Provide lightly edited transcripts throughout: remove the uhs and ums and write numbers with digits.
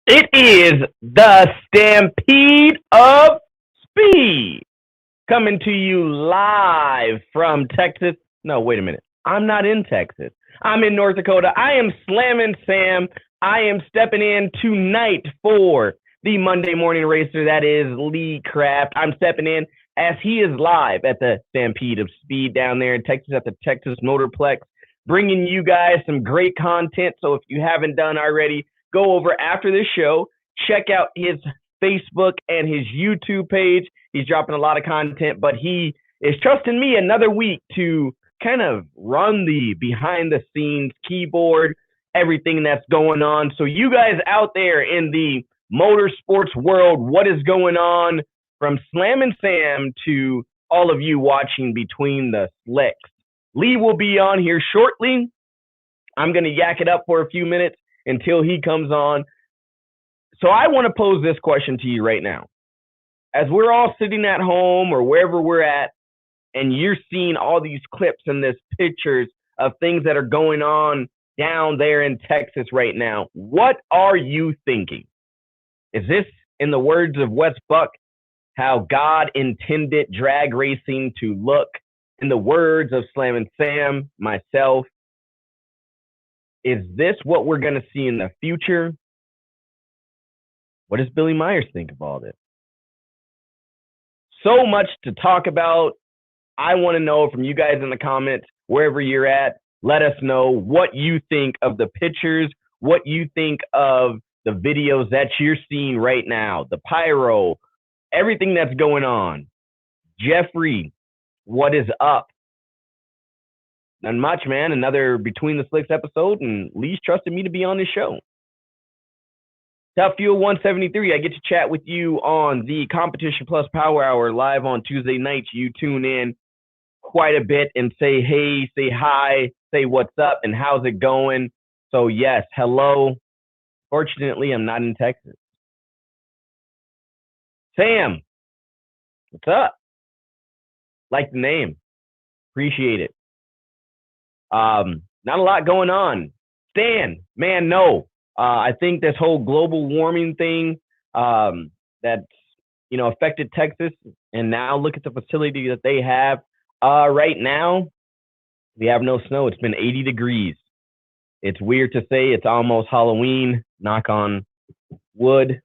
It is the Stampede of Speed coming to you live from Texas. No, wait a minute. I'm not in Texas. I'm in North Dakota. I am slamming Sam. I am stepping in tonight for the Monday morning racer. That is Lee Craft. I'm stepping in as he is live at the Stampede of Speed down there in Texas at the Texas Motorplex, bringing you guys some great content. So if you haven't done already, go over after this show, check out his Facebook and his YouTube page. He's dropping a lot of content, but he is trusting me another week to kind of run the behind the scenes keyboard, everything that's going on. So you guys out there in the motorsports world, what is going on from Slam and Sam to all of you watching between the slicks? Lee will be on here shortly. I'm going to yak it up for a few minutes until he comes on. So I want to pose this question to you right now. As we're all sitting at home or wherever we're at, and you're seeing all these clips and these pictures of things that are going on down there in Texas right now, what are you thinking? Is this, in the words of Wes Buck, how God intended drag racing to look? In the words of Slam and Sam, myself, is this what we're going to see in the future? What does Billy Myers think of all this? So much to talk about. I want to know from you guys in the comments, wherever you're at, let us know what you think of the pictures, what you think of the videos that you're seeing right now, the pyro, everything that's going on. Jeffrey, what is up? Not much, man. Another Between the Slicks episode, and Lee's trusted me to be on this show. Top Fuel 173, I get to chat with you on the Competition Plus Power Hour live on Tuesday nights. You tune in quite a bit and say hey, say hi, say what's up, and how's it going. So yes, hello. Fortunately, I'm not in Texas. Sam, what's up? Like the name. Appreciate it. Not a lot going on. Stan, man, no. I think this whole global warming thing that's affected Texas, and now look at the facility that they have. Right now, we have no snow. It's been 80 degrees. It's weird to say it's almost Halloween, knock on wood,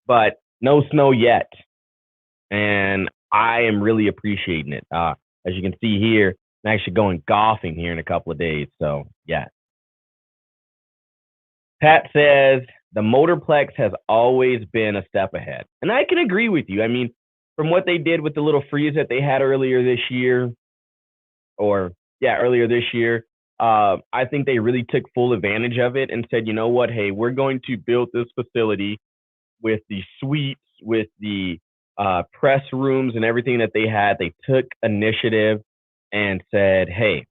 but no snow yet. And I am really appreciating it. As you can see here, I'm actually going golfing here in a couple of days. So, yeah. Pat says, the Motorplex has always been a step ahead. And I can agree with you. I mean, from what they did with the little freeze that they had earlier this year, I think they really took full advantage of it and said, you know what, hey, we're going to build this facility with the suites, with the press rooms and everything that they had. They took initiative and said, hey,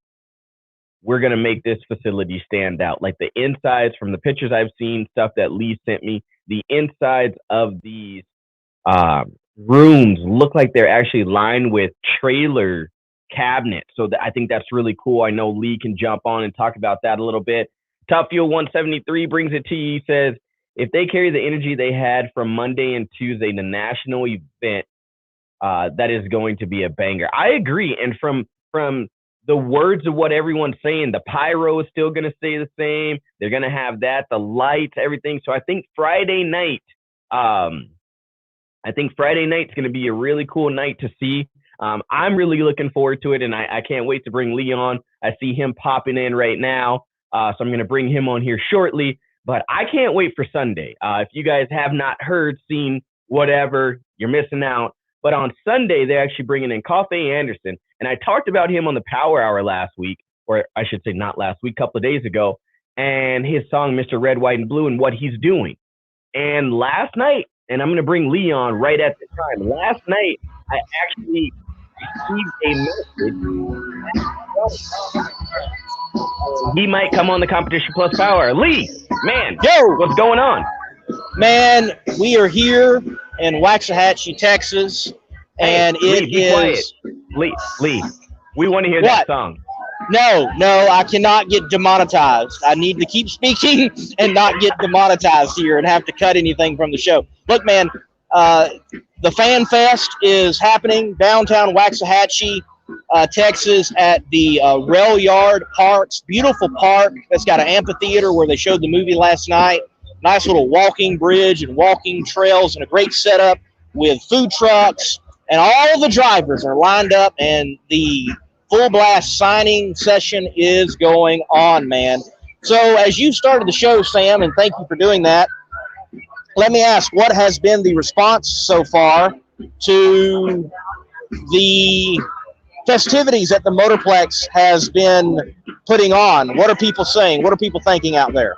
we're going to make this facility stand out. Like the insides from the pictures I've seen, stuff that Lee sent me, the insides of these rooms look like they're actually lined with trailer cabinets. So I think that's really cool. I know Lee can jump on and talk about that a little bit. Top Fuel 173 brings it to you. He says, if they carry the energy they had from Monday and Tuesday, the national event, that is going to be a banger. I agree. And from the words of what everyone's saying, the pyro is still going to stay the same. They're going to have that, the lights, everything. So I think Friday night, is going to be a really cool night to see. I'm really looking forward to it, and I can't wait to bring Lee on. I see him popping in right now, so I'm going to bring him on here shortly. But I can't wait for Sunday. If you guys have not heard, seen, whatever, you're missing out. But on Sunday, they're actually bringing in Coffee Anderson. And I talked about him on the Power Hour last week, or I should say not last week, a couple of days ago, and his song, Mr. Red, White, and Blue, and what he's doing. And last night, and I'm going to bring Lee on right at the time, last night, I actually received a message. He might come on the Competition Plus Power. Lee, man, yo, what's going on? Man, we are here in Waxahachie, Texas, and Lee, we want to hear that song. No, I cannot get demonetized. I need to keep speaking and not get demonetized here and have to cut anything from the show. Look, man, the Fanfest is happening downtown Waxahachie, Texas, at the Rail Yard Parks. Beautiful park that's got an amphitheater where they showed the movie last night. Nice little walking bridge and walking trails and a great setup with food trucks. And all the drivers are lined up, and the full blast signing session is going on, man. So as you started the show, Sam, and thank you for doing that, let me ask, what has been the response so far to the festivities that the Motorplex has been putting on? What are people saying? What are people thinking out there?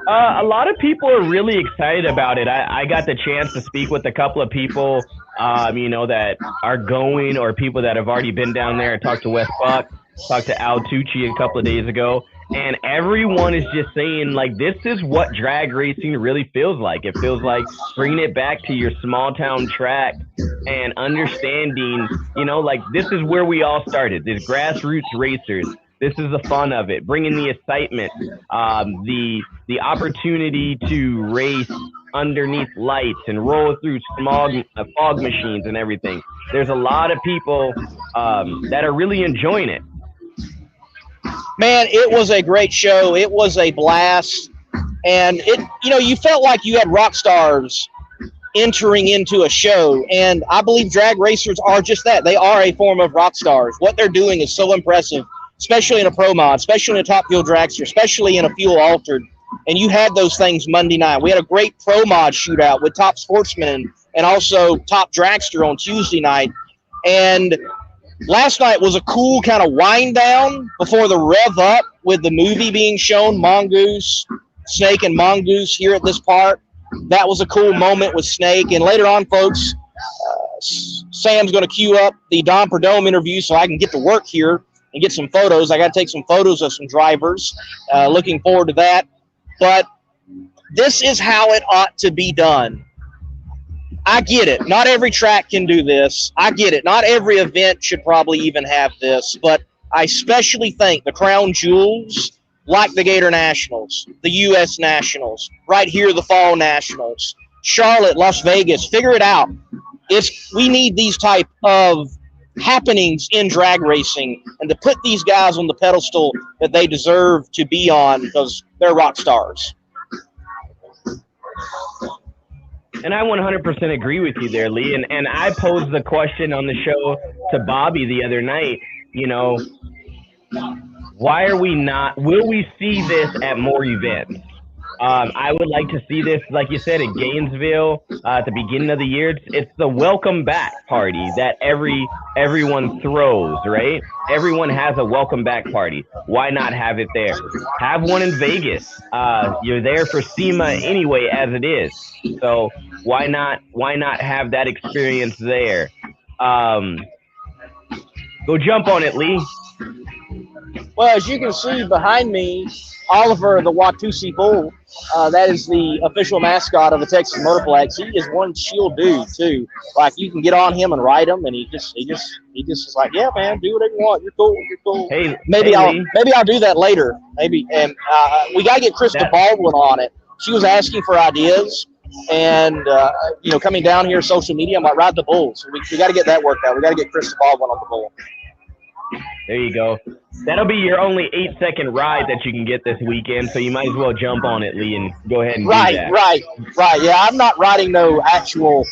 A lot of people are really excited about it. I got the chance to speak with a couple of people, that are going, or people that have already been down there. I talked to Wes Buck, talked to Al Tucci a couple of days ago, and everyone is just saying, like, this is what drag racing really feels like. It feels like bringing it back to your small town track and understanding, this is where we all started, this grassroots racers. This is the fun of it, bringing the excitement, the opportunity to race underneath lights and roll through fog machines and everything. There's a lot of people that are really enjoying it. Man, it was a great show. It was a blast. And you felt like you had rock stars entering into a show. And I believe drag racers are just that. They are a form of rock stars. What they're doing is so impressive, especially in a pro mod, especially in a top fuel dragster, especially in a fuel altered. And you had those things Monday night. We had a great pro mod shootout with Top Sportsman and also Top Dragster on Tuesday night. And last night was a cool kind of wind down before the rev up with the movie being shown, Mongoose, Snake and Mongoose here at this park. That was a cool moment with Snake. And later on, folks, Sam's going to queue up the Don Prudhomme interview so I can get to work here and get some photos. I got to take some photos of some drivers. Looking forward to that. But this is how it ought to be done. I get it. Not every track can do this. I get it. Not every event should probably even have this. But I especially think the crown jewels, like the Gator Nationals, the U.S. Nationals, right here the Fall Nationals, Charlotte, Las Vegas, figure it out. We need these type of happenings in drag racing and to put these guys on the pedestal that they deserve to be on because they're rock stars. And I 100% agree with you there, Lee. And I posed the question on the show to Bobby the other night, why are we not, will we see this at more events? I would like to see this, like you said, at Gainesville at the beginning of the year. It's the welcome back party that everyone throws, right? Everyone has a welcome back party. Why not have it there? Have one in Vegas. You're there for SEMA anyway, as it is. So why not have that experience there? Go jump on it, Lee. Well, as you can see behind me, Oliver the Watusi Bull, that is the official mascot of the Texas Motorplex. He is one chill dude too. Like, you can get on him and ride him, and he just is like, yeah, man, do whatever you want. You're cool. Hey, maybe I'll do that later. Maybe, and we gotta get Krista Baldwin on it. She was asking for ideas, and coming down here, social media, I'm like, ride the bull. So we got to get that worked out. We got to get Krista Baldwin on the bull. There you go. That'll be your only 8-second ride that you can get this weekend, so you might as well jump on it, Lee, and go ahead and do that. Right. Yeah, I'm not riding no actual,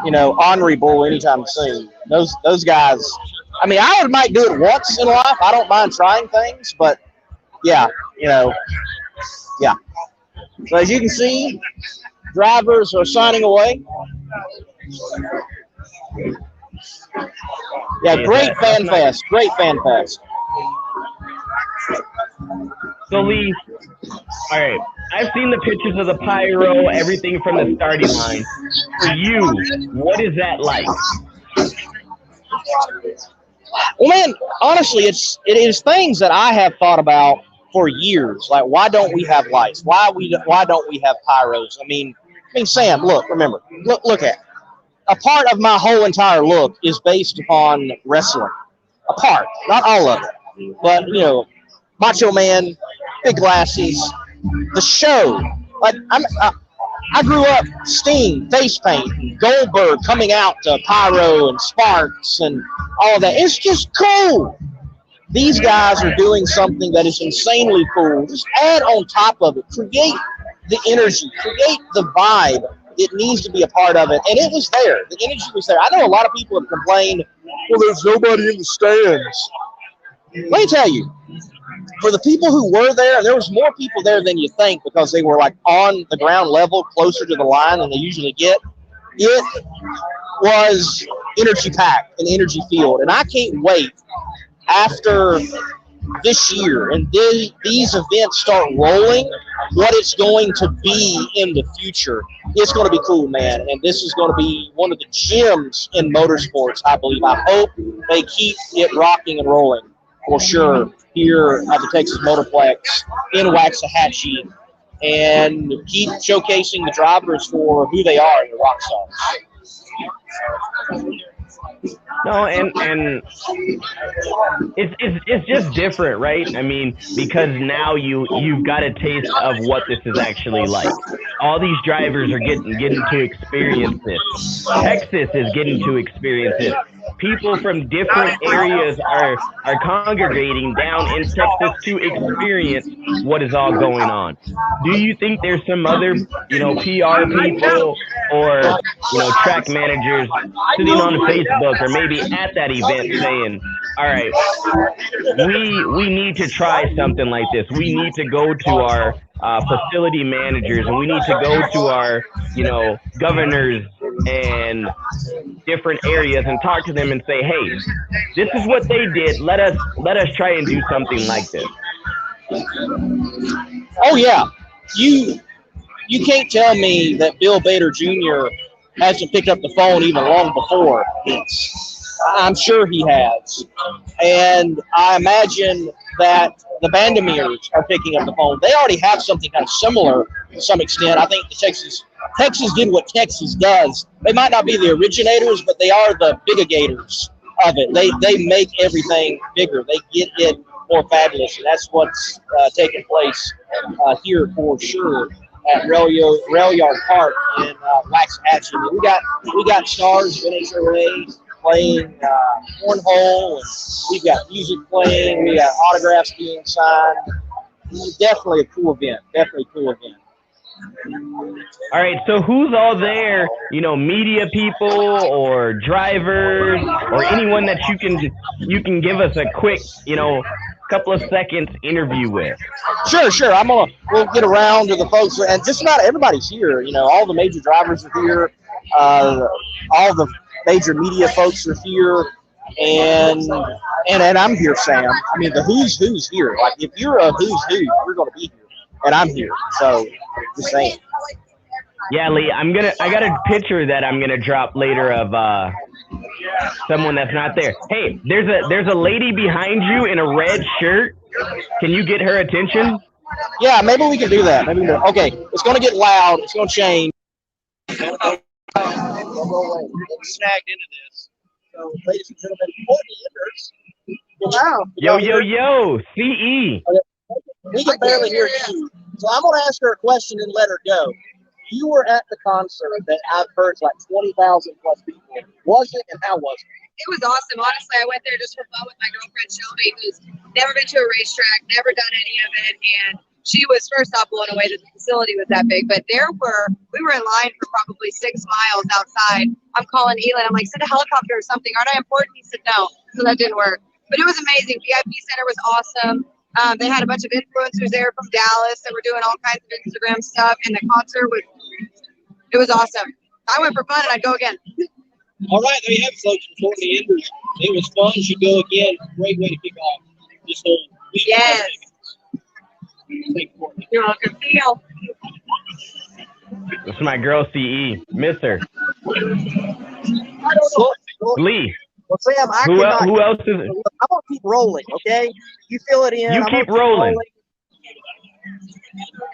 ornery bull anytime soon. Those guys. I mean, I might do it once in life. I don't mind trying things, but yeah. So as you can see, drivers are signing away. Yeah, great Fanfest. Great Fanfest. So, Lee, all right, I've seen the pictures of the pyro, everything from the starting line. For you, what is that like? Well, man, honestly, it is things that I have thought about for years. Like, why don't we have lights? Why don't we have pyros? I mean, Sam, look at it. A part of my whole entire look is based upon wrestling. A part, not all of it. But, you know, Macho Man, big glasses, the show. Like, I grew up Sting, face paint, Goldberg coming out to pyro and sparks and all that. It's just cool. These guys are doing something that is insanely cool. Just add on top of it, create the energy, create the vibe. It needs to be a part of it. And it was there. The energy was there. I know a lot of people have complained, well, there's nobody in the stands. Let me tell you, for the people who were there, and there was more people there than you think because they were like on the ground level, closer to the line than they usually get. It was energy packed and energy filled. And I can't wait after this year and these events start rolling, what it's going to be in the future. It's going to be cool, man. And this is going to be one of the gems in motorsports, I believe. I hope they keep it rocking and rolling for sure here at the Texas Motorplex in Waxahachie and keep showcasing the drivers for who they are, the rock stars. No, and it's just different, right? I mean, because now you've got a taste of what this is actually like. All these drivers are getting to experience this. Texas is getting to experience this. People from different areas are congregating down in Texas to experience what is all going on. Do you think there's some other, PR people or, track managers sitting on Facebook or maybe at that event saying, all right, we need to try something like this. We need to go to our facility managers and we need to go to our, governors and different areas and talk to them and say, hey, this is what they did. Let us try and do something like this. Oh yeah, you can't tell me that Bill Bader Jr. hasn't picked up the phone even long before this. I'm sure he has, and I imagine that the Bandemiers are picking up the phone. They already have something kind of similar to some extent. I think Texas did what Texas does. They might not be the originators, but they are the biggators of it. They make everything bigger. They get it more fabulous, and that's what's taking place here for sure at Rail Yard Park in Waxahachie. We got stars of NHRA playing cornhole, and we've got music playing. We got autographs being signed. Definitely a cool event. All right, so who's all there? Media people or drivers or anyone that you can give us a quick, couple of seconds interview with. Sure. We'll get around to the folks, and just about everybody's here. All the major drivers are here. All the major media folks are here, and I'm here, Sam. I mean, the who's here. Like, if you're a who's who, you're going to be here, and I'm here. So, just saying. Yeah, Lee, I got a picture that I'm gonna drop later of someone that's not there. Hey, there's a lady behind you in a red shirt. Can you get her attention? Yeah, maybe we can do that. Okay, it's gonna get loud. It's gonna change. Snagged into this. So, ladies and gentlemen, wow. Yo, CE. We can barely hear you. So I'm gonna ask her a question and let her go. You were at the concert that I've heard like 20,000 plus people. Was it, and how was it? It was awesome. Honestly, I went there just for fun with my girlfriend Shelby, who's never been to a racetrack, never done any of it, and she was first off blown away that the facility was that big. But we were in line for probably 6 miles outside. I'm calling Elon. I'm like, send a helicopter or something. Aren't I important? He said no. So that didn't work. But it was amazing. VIP Center was awesome. They had a bunch of influencers there from Dallas that were doing all kinds of Instagram stuff, and the concert was awesome. I went for fun, and I'd go again. All right, there you have it, folks. Before the enders, it was fun. Should go again. Great way to kick off this whole week. Yes. You're welcome. See you. This is my girl, CE. Miss her. Lee. Well, Sam, who else is it? I'm going to keep rolling, okay? You fill it in. You keep rolling.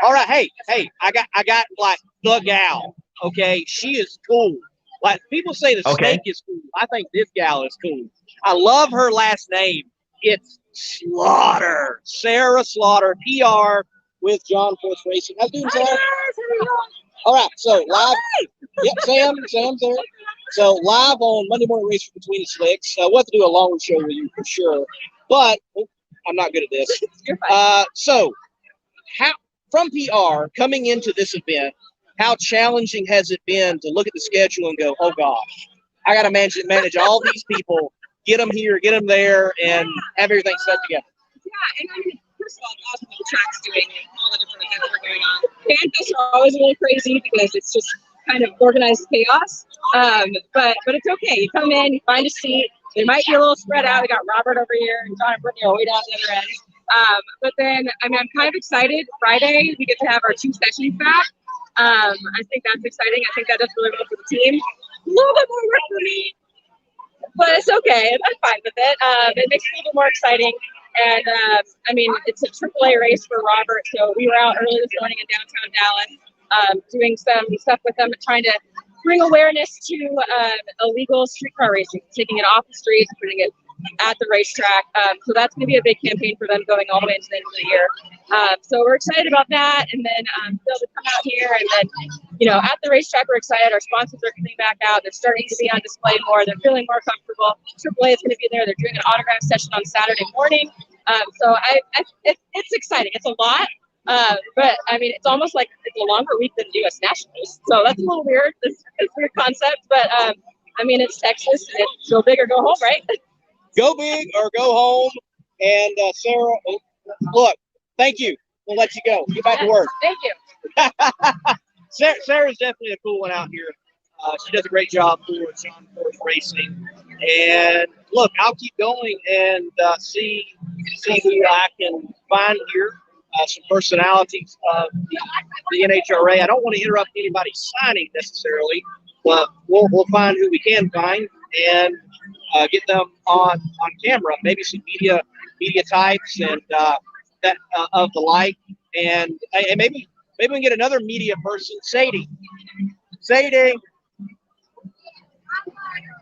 All right, hey, I got like the gal, okay? She is cool. Like, people say the snake is cool. I think this gal is cool. I love her last name. It's Slaughter. Sarah Slaughter, PR with John Force Racing. How's it doing, Sarah? All right, so live. Yep, Sam's there. So live on Monday Morning Race Between the Slicks. We'll have to do a longer show with you for sure. But I'm not good at this. You're fine. So how from PR coming into this event, how challenging has it been to look at the schedule and go, oh gosh, I got to manage all these people, get them here, get them there, and have everything set together. Yeah, and I mean, first of all, it's awesome that the track's doing all the different events that are going on. Fanfests are always a little crazy because it's just kind of organized chaos. But it's okay. You come in, you find a seat. They might be a little spread out. We got Robert over here and Don Prudhomme way down the other end. But then, I mean, I'm kind of excited. Friday, we get to have our 2 sessions back. I think that's exciting. I think that does really well for the team. A little bit more work for me, but it's okay. I'm fine with it. It makes it a little bit more exciting. And I mean, it's a AAA race for Robert. So we were out early this morning in downtown Dallas, doing some stuff with them, trying to bring awareness to illegal streetcar racing, taking it off the streets, putting it at the racetrack. So that's going to be a big campaign for them going all the way into the end of the year. So we're excited about that. And then they'll come out here and then, you know, at the racetrack, we're excited. Our sponsors are coming back out. They're starting to be on display more. They're feeling more comfortable. AAA is going to be there. They're doing an autograph session on Saturday morning. So it's exciting. It's a lot. But I mean, it's almost like it's a longer week than U.S. Nationals. So that's a little weird. It's a weird concept. But I mean, it's Texas. And it's go big or go home, right? Go big or go home. And Sarah, look, thank you. We'll let you go. Get back to work. Thank you. Sarah's definitely a cool one out here. She does a great job for John Force Racing. And look, I'll keep going and see who I can find here. Some personalities of the NHRA. I don't want to interrupt anybody's signing necessarily, but we'll find who we can find and get them on camera. Maybe some media types and that of the like, and maybe we can get another media person, Sadie.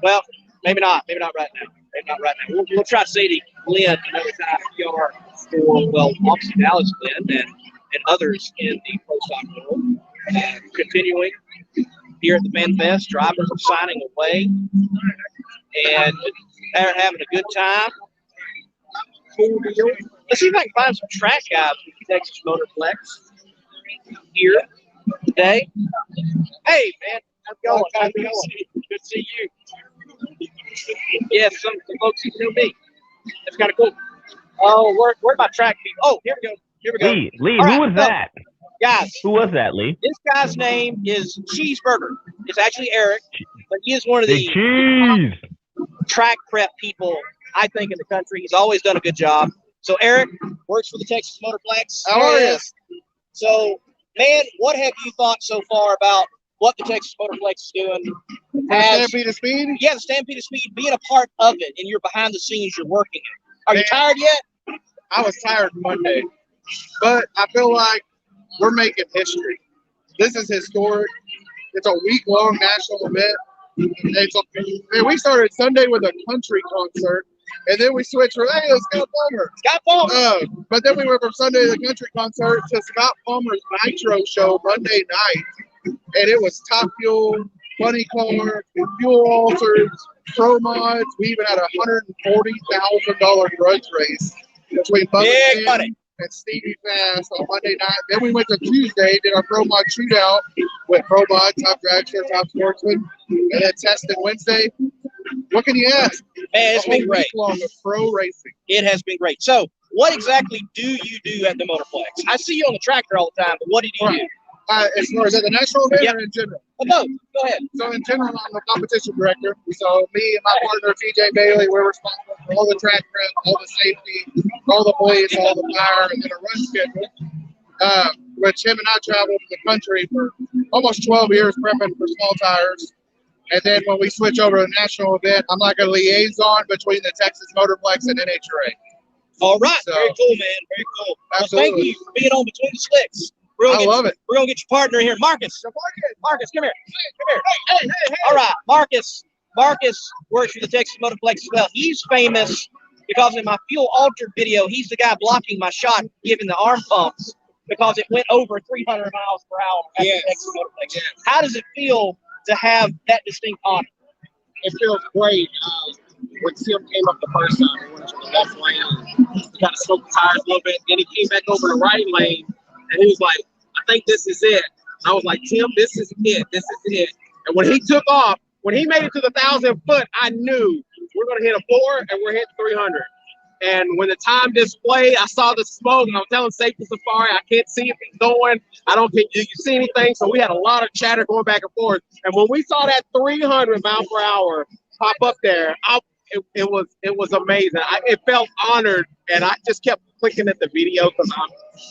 Well, maybe not right now. We'll try Sadie Glenn another time. PR for obviously Dallas Glenn and others in the pro stock world. Continuing here at the Fanfest, drivers are signing away, and they're having a good time. Cool deal. Let's see if I can find some track guys with Texas Motorplex here today. Hey, man, how's it going? Good to see you. Yes, some folks who know me. That's kind of cool. Oh, where'd my track people? Oh, here we go. Lee, right, who was that? Guys. Who was that, Lee? This guy's name is Cheeseburger. It's actually Eric, but he is one of Big the cheese. track prep people, I think, in the country. He's always done a good job. So Eric works for the Texas Motorplex. How are you? So, man, what have you thought so far about what the Texas Motorplex is doing? Stampede of Speed? Yeah, the Stampede of Speed, being a part of it, and you're behind the scenes, you're working it. Are you tired yet? I was tired Monday, but I feel like we're making history. This is historic. It's a week-long national event. We started Sunday with a country concert, and then we switched from, hey, it's Scott Palmer. But then we went from Sunday to the country concert to Scott Palmer's Nitro show Monday night, and it was Top Fuel, Funny Car, Fuel Alters, Pro Mods. We even had a $140,000 grudge race between Big money and Stevie Fast on Monday night. Then we went to Tuesday, did our Pro Mod shootout with Pro Mod, Top Dragster, Top Sportsman, and then tested Wednesday. What can you ask? Man, it's been great. Long of pro racing. It has been great. So, what exactly do you do at the Motorplex? I see you on the tractor all the time, but what do you do? As far as at the national event or in general? No, go ahead. So in general, I'm the competition director. So me and my partner, TJ Bailey, we're responsible for all the track prep, all the safety, all the police, all the fire, and then a run schedule. Which him and I traveled the country for almost 12 years prepping for small tires. And then when we switch over to the national event, I'm like a liaison between the Texas Motorplex and NHRA. All right. So, very cool, man. Very cool. Absolutely. Well, thank you for being on Between the Slicks. I love it. We're going to get your partner here. Marcus, come here. Hey. All right, Marcus works for the Texas Motorplex as well. He's famous because in my fuel altered video, he's the guy blocking my shot, giving the arm pumps because it went over 300 miles per hour. Yes. Yes. How does it feel to have that distinct honor? It feels great. When Tim came up the first time, he went to the left lane, he kind of smoked the tires a little bit, then he came back over the right lane, and he was like, I think this is it. I was like, Tim, this is it. This is it. And when he took off, when he made it to the 1,000 foot, I knew we're going to hit a 4 and we're hitting 300. And when the time display, I saw the smoke, and I was telling Safety Safari, I can't see if he's going. I don't think you see anything. So we had a lot of chatter going back and forth. And when we saw that 300 mile per hour pop up there, it was amazing. It felt honored, and I just kept clicking at the video because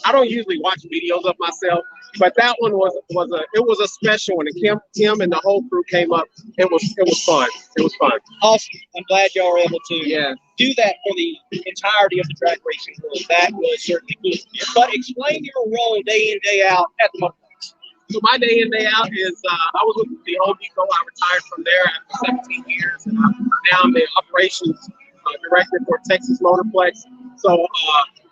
I don't usually watch videos of myself, but that one was a special one. And Tim and the whole crew came up. It was fun. It was fun. Awesome. I'm glad y'all were able to do that for the entirety of the drag racing world. That was certainly cool. But explain your role day in, day out at the Motorplex. So my day in, day out is I was with the Home Depot. I retired from there after 17 years, and now I'm the operations director for Texas Motorplex. So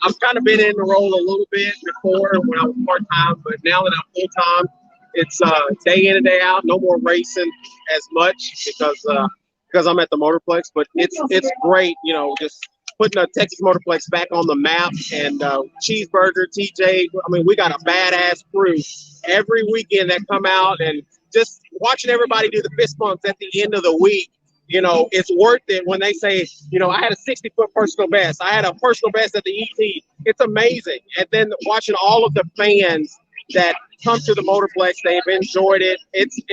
I've kind of been in the role a little bit before when I was part-time, but now that I'm full-time, it's day in and day out. No more racing as much because I'm at the Motorplex, but it's great, you know, just putting a Texas Motorplex back on the map. And Cheeseburger, TJ, I mean, we got a badass crew every weekend that come out, and just watching everybody do the fist bumps at the end of the week. You know, it's worth it when they say, you know, I had a 60-foot personal best. I had a personal best at the ET. It's amazing. And then watching all of the fans that come to the Motorplex, they've enjoyed it. It's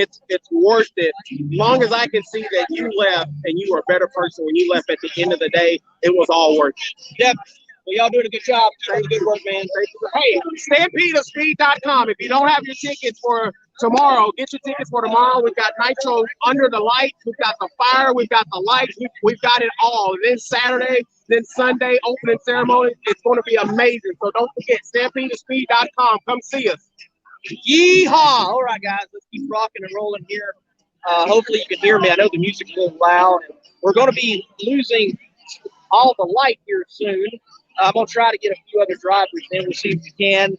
worth it. Long as I can see that you left and you were a better person when you left at the end of the day, it was all worth it. Yep. Well, y'all doing a good job. Doing good work, man. Hey, StampedeOfSpeed.com. If you don't have your tickets for tomorrow, get your tickets for tomorrow. We've got Nitro under the lights. We've got the fire. We've got the lights. We've got it all. And then Saturday, then Sunday, opening ceremony. It's going to be amazing. So don't forget, StampedeOfSpeed.com. Come see us. Yeehaw! All right, guys, let's keep rocking and rolling here. Hopefully you can hear me. I know the music's a little loud. We're going to be losing all the light here soon. I'm going to try to get a few other drivers in. We'll see if we can.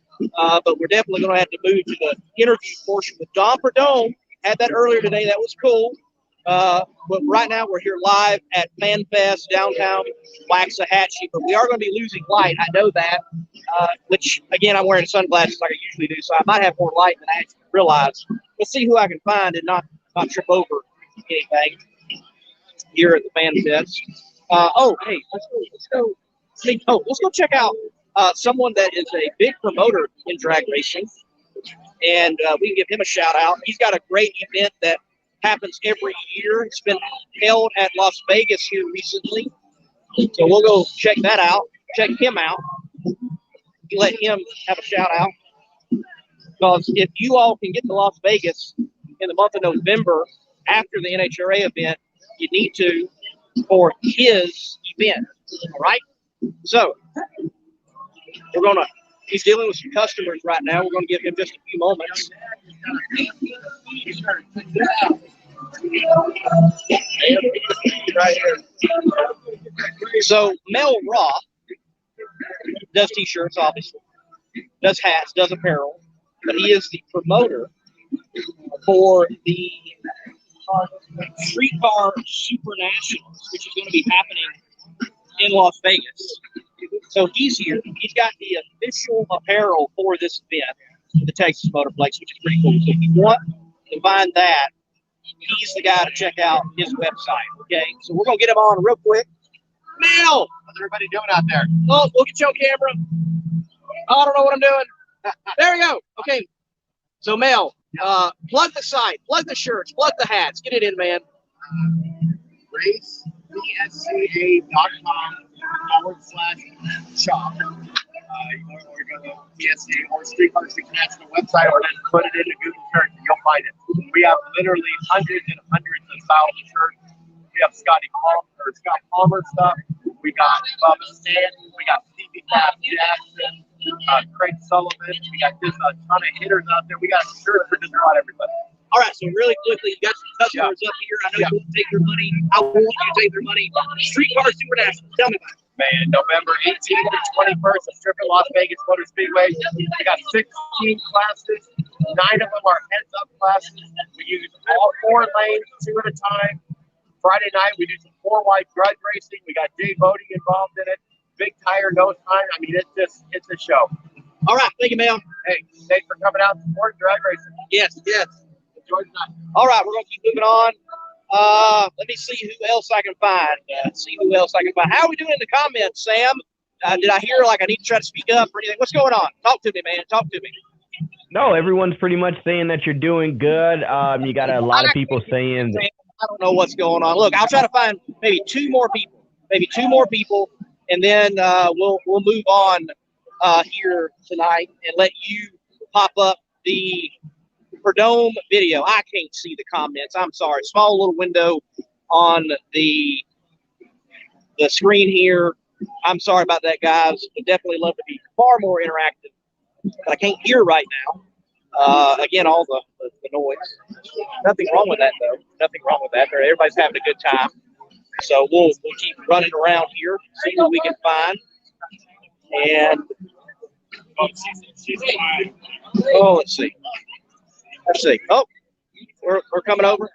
But we're definitely going to have to move to the interview portion with Don Prudhomme. Had that earlier today. That was cool. But right now we're here live at Fanfest downtown Waxahachie. But we are going to be losing light. I know that. Which, again, I'm wearing sunglasses like I usually do. So I might have more light than I actually realize. Let's see who I can find and not trip over anything here at the Fanfest. Hey, let's go. Let's go check out someone that is a big promoter in drag racing, and we can give him a shout out. He's got a great event that happens every year. It's been held at Las Vegas here recently, so we'll go check that out, check him out, let him have a shout out, because if you all can get to Las Vegas in the month of November after the NHRA event, you need to for his event, all right? So he's dealing with some customers right now. We're going to give him just a few moments. Right here. So Mel Roth does t-shirts, obviously, does hats, does apparel, but he is the promoter for the Streetcar Super Nationals, which is going to be happening in Las Vegas. So he's here. He's got the official apparel for this event, the Texas Motorplex, which is pretty cool. So if you want to find that, he's the guy to check out his website. Okay, so we're gonna get him on real quick. Mel, How's everybody doing out there? oh, look at your camera. I don't know what I'm doing. There we go. Okay, so Mel, plug the site, plug the shirts, plug the hats. Get it in, man. RaceBSCA.com/shop. Or go to BSC or Streetcar International website, or just put it into Google search and you'll find it. We have literally hundreds and hundreds of styles of shirts. We have Scott Palmer stuff. We got Bubba Stanton. We got Stevie Jackson, Craig Sullivan. We got just a ton of hitters out there. We got shirts for just about everybody. All right, so really quickly, you got some customers up here. I know you want to take their money. I want you to take their money. Streetcar Super National. Tell me about it. Man, November 18th to 21st, a strip at Las Vegas Motor Speedway. We got 16 classes. 9 of them are heads-up classes. We use all 4 lanes, 2 at a time. Friday night, we do some 4-wide grudge racing. We got Jay Bodie involved in it. Big tire, no time. I mean, it's a show. All right, thank you, Mel. Hey, thanks for coming out and supporting drag racing. Yes. Enjoy the night. All right, we're going to keep moving on. Let me see who else I can find. How are we doing in the comments, Sam? Did I hear like I need to try to speak up or anything? What's going on? Talk to me, man. Talk to me. No, everyone's pretty much saying that you're doing good. You got a lot of people saying that. I don't know what's going on. Look, I'll try to find maybe 2 more people, and then we'll move on here tonight and let you pop up the Prudhomme video. I can't see the comments. I'm sorry. Small little window on the screen here. I'm sorry about that, guys. Would definitely love to be far more interactive, but I can't hear right now. Again, all the noise. Nothing wrong with that, though. Nothing wrong with that. Everybody's having a good time. So we'll keep running around here, see who we can find. And let's see. Oh, we're coming over.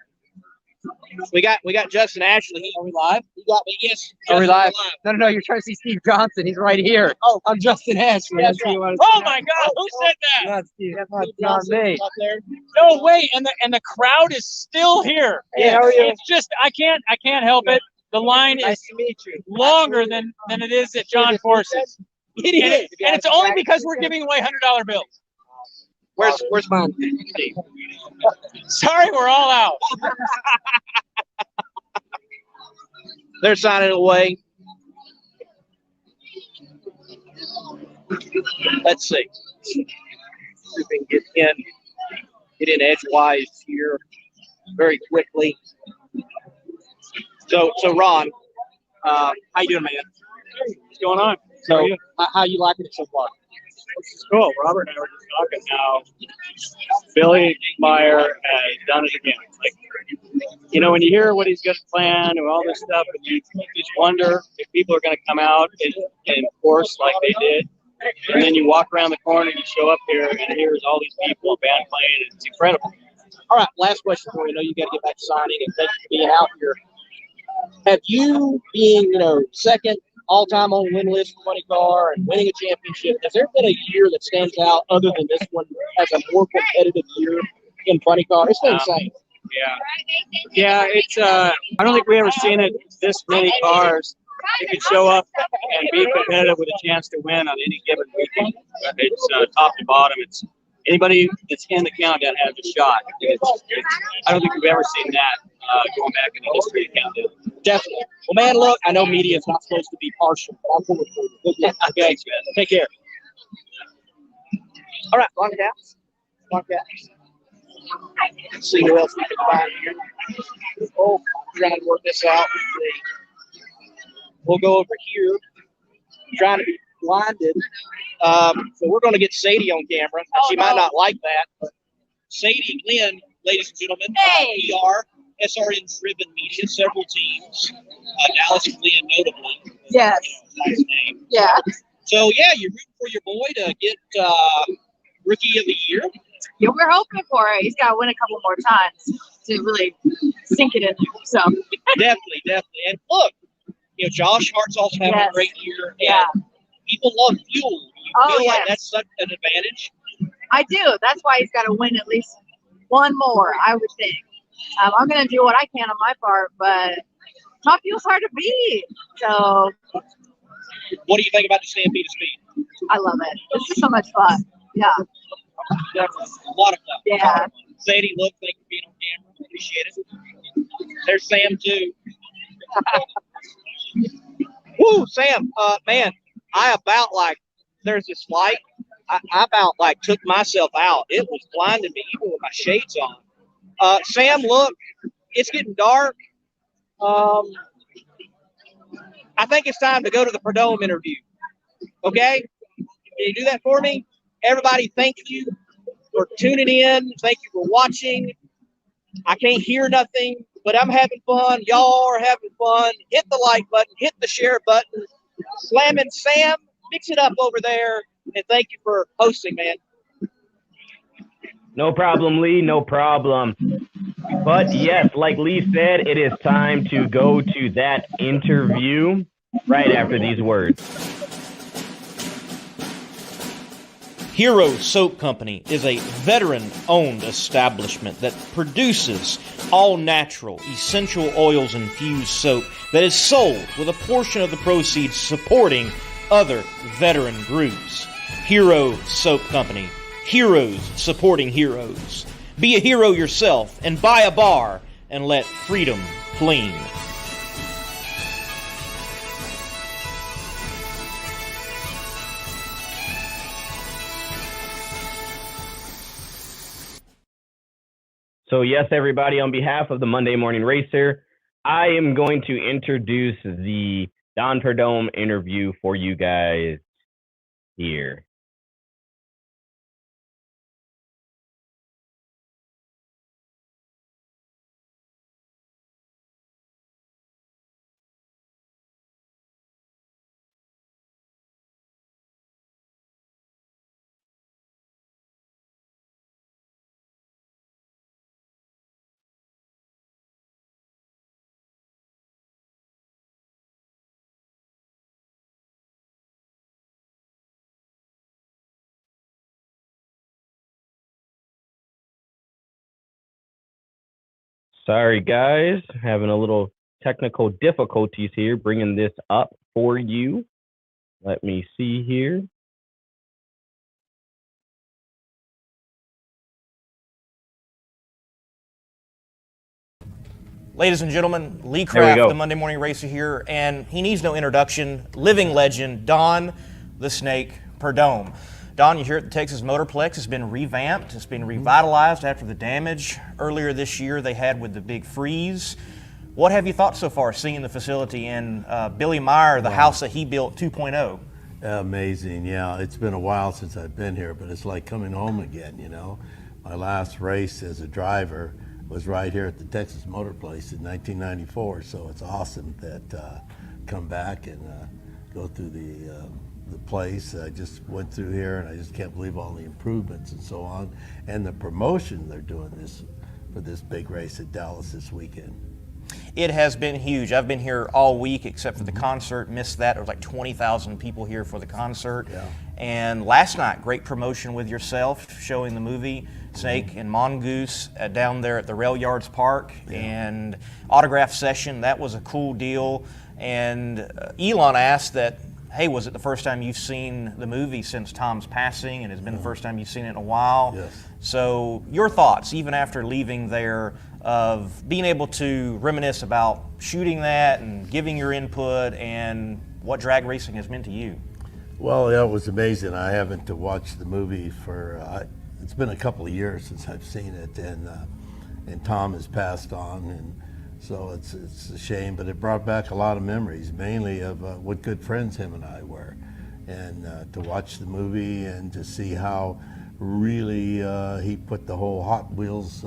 We got Justin Ashley. Are we live? You got me. Yes. Are we Justin, live? No, you're trying to see Steve Johnson. He's right here. Oh, I'm Justin Ashley. That's right. Oh my God! Who said that? Not Steve. That's Steve not Johnson me. up there. No way! And the crowd is still here. Hey, how are you? It's just I can't help it. The line Nice is to meet you. longer than it is at John Force's. It is. And it's only because we're giving away $100 bills. Where's mine? Steve? Sorry, we're all out. They're signing away. Let's see. See if we can get in edgewise here very quickly. So Ron, how you doing, man? What's going on? So how you liking it so far? This is cool. Robert and I were just talking how Billy Meyer has done it again. Like, you know, when you hear what he's got planned and all this stuff, and you just wonder if people are going to come out and force like they did. And then you walk around the corner and you show up here and here's all these people, band playing, and it's incredible. All right, last question for you. I know you got to get back to signing, and thank you for being out here. Have you, being second all-time on the win list for Funny Car and winning a championship, has there been a year that stands out other than this one as a more competitive year in Funny Car? It's been insane. Yeah, it's I don't think we ever seen it this many cars. You could show up and be competitive with a chance to win on any given weekend. It's top to bottom. It's anybody that's in the countdown has a shot. I don't think we've ever seen that going back in the history of countdown. Definitely. Well, man, look, I know media is not supposed to be partial, but I'm pulling for you. Good luck. Okay, take care. All right, long caps. Let's see who else we can find here. Oh, I'm trying to work this out. We'll go over here. I'm trying to be blinded. So we're going to get Sadie on camera. She might not like that, but Sadie Glenn, ladies and gentlemen, PR, SRN Driven Media, several teams. Dallas and Glenn notably. Yes. Nice name. Yeah. So, yeah, you're rooting for your boy to get Rookie of the Year. Yeah, we're hoping for it. He's got to win a couple more times to really sink it in there. So Definitely. And look, Josh Hart's also having a great year. Yeah. People love fuel. You feel like that's such an advantage? I do. That's why he's got to win at least one more, I would think. I'm going to do what I can on my part, but top fuel's hard to beat. So what do you think about the Stampede of Speed? I love it. It's just so much fun. Yeah. Definitely. A lot of fun. Yeah. Sadie, look, thank you for being on camera. Appreciate it. There's Sam, too. Woo, Sam, man, there's this light. I about took myself out. It was blinding me even with my shades on. Sam, look, it's getting dark. I think it's time to go to the Prudhomme interview. Okay? Can you do that for me? Everybody, thank you for tuning in. Thank you for watching. I can't hear nothing, but I'm having fun. Y'all are having fun. Hit the like button. Hit the share button. Slammin' Sam, mix it up over there, and thank you for hosting, man. No problem, Lee. No problem. But yes, like Lee said, it is time to go to that interview right after these words. Hero Soap Company is a veteran-owned establishment that produces all-natural, essential oils-infused soap that is sold with a portion of the proceeds supporting other veteran groups. Hero Soap Company. Heroes supporting heroes. Be a hero yourself and buy a bar and let freedom clean. So yes, everybody, on behalf of the Monday Morning Racer, I am going to introduce the Don Prudhomme interview for you guys here. Sorry, guys, having a little technical difficulties here bringing this up for you. Let me see here. Ladies and gentlemen, Lee Craft, the Monday Morning Racer here, and he needs no introduction, living legend, Don the Snake Prudhomme. Don, you're here at the Texas Motorplex. It's been revamped. It's been revitalized after the damage earlier this year they had with the big freeze. What have you thought so far seeing the facility and Billy Meyer, the house that he built 2.0? Amazing, yeah. It's been a while since I've been here, but it's like coming home again, you know. My last race as a driver was right here at the Texas Motorplex in 1994, so it's awesome that come back and go through the place. I just went through here and I just can't believe all the improvements and so on, and the promotion they're doing this for this big race at Dallas this weekend. It has been huge. I've been here all week except for the concert. Missed that. There was like 20,000 people here for the concert. Yeah. And last night, great promotion with yourself, showing the movie Snake and Mongoose down there at the Rail Yards Park, and autograph session. That was a cool deal. And Elon asked that, hey, was it the first time you've seen the movie since Tom's passing, and it's been the first time you've seen it in a while? Yes. So your thoughts, even after leaving there, of being able to reminisce about shooting that and giving your input and what drag racing has meant to you? Well, yeah, it was amazing. I haven't watched the movie for, it's been a couple of years since I've seen it, and Tom has passed on, and so it's a shame, but it brought back a lot of memories, mainly of what good friends him and I were. And to watch the movie and to see how really he put the whole Hot Wheels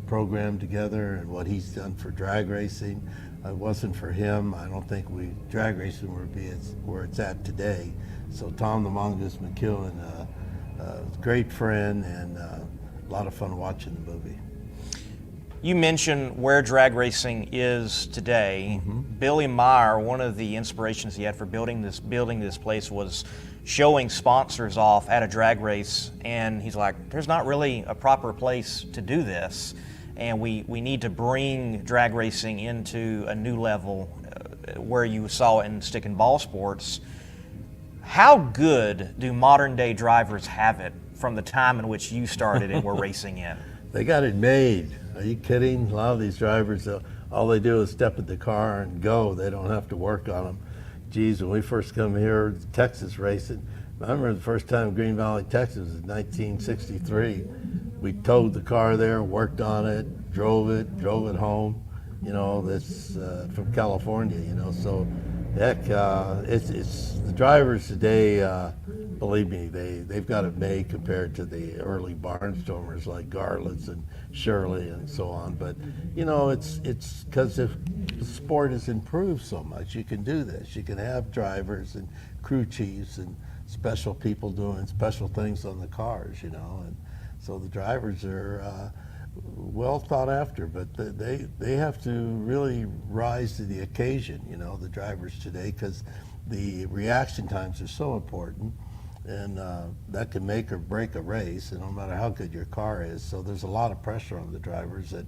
program together and what he's done for drag racing. It wasn't for him, I don't think drag racing would be where it's at today. So Tom the Mongoose McEwen, great friend, and a lot of fun watching the movie. You mentioned where drag racing is today. Billy Meyer, one of the inspirations he had for building this place was showing sponsors off at a drag race, and he's like, there's not really a proper place to do this, and we need to bring drag racing into a new level where you saw it in stick and ball sports. How good do modern day drivers have it from the time in which you started and were racing in? They got it made. Are you kidding? A lot of these drivers, all they do is step in the car and go. They don't have to work on them. Geez, when we first come here, Texas racing, I remember the first time Green Valley, Texas was in 1963. We towed the car there, worked on it, drove it home. You know, that's from California, you know, so Heck, it's the drivers today. Believe me, they've got it made compared to the early barnstormers like Garlitz and Shirley and so on. But it's because the sport has improved so much. You can do this. You can have drivers and crew chiefs and special people doing special things on the cars. And so the drivers are well thought after, but they have to really rise to the occasion, the drivers today, because the reaction times are so important, and that can make or break a race, and no matter how good your car is. So there's a lot of pressure on the drivers that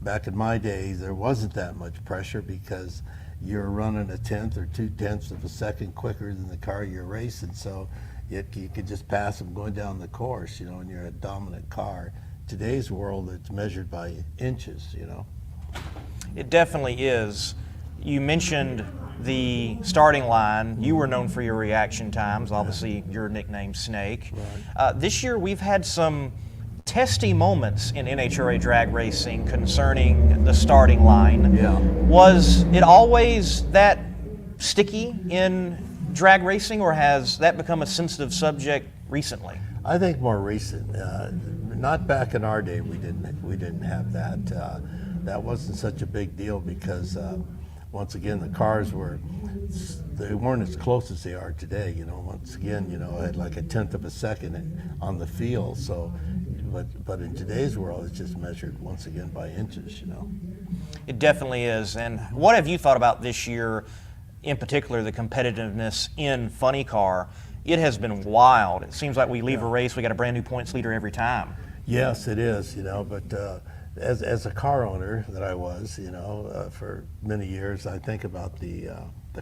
back in my day there wasn't that much pressure, because you're running 1/10 or 2/10 of a second quicker than the car you're racing, so you could just pass them going down the course, and you're a dominant car. Today's world, it's measured by inches. It definitely is. You mentioned the starting line. You were known for your reaction times, obviously your nickname Snake. Right. This year we've had some testy moments in NHRA drag racing concerning the starting line. Yeah. Was it always that sticky in drag racing, or has that become a sensitive subject recently? I think more recent. Not back in our day. We didn't have that. That wasn't such a big deal because once again the cars they weren't as close as they are today. Once again, had like 1/10 of a second on the field. So, but in today's world, it's just measured once again by inches. It definitely is. And what have you thought about this year, in particular, the competitiveness in Funny Car? It has been wild. It seems like we leave a race, we got a brand new points leader every time. Yes, it is, but as a car owner that I was, for many years, I think about the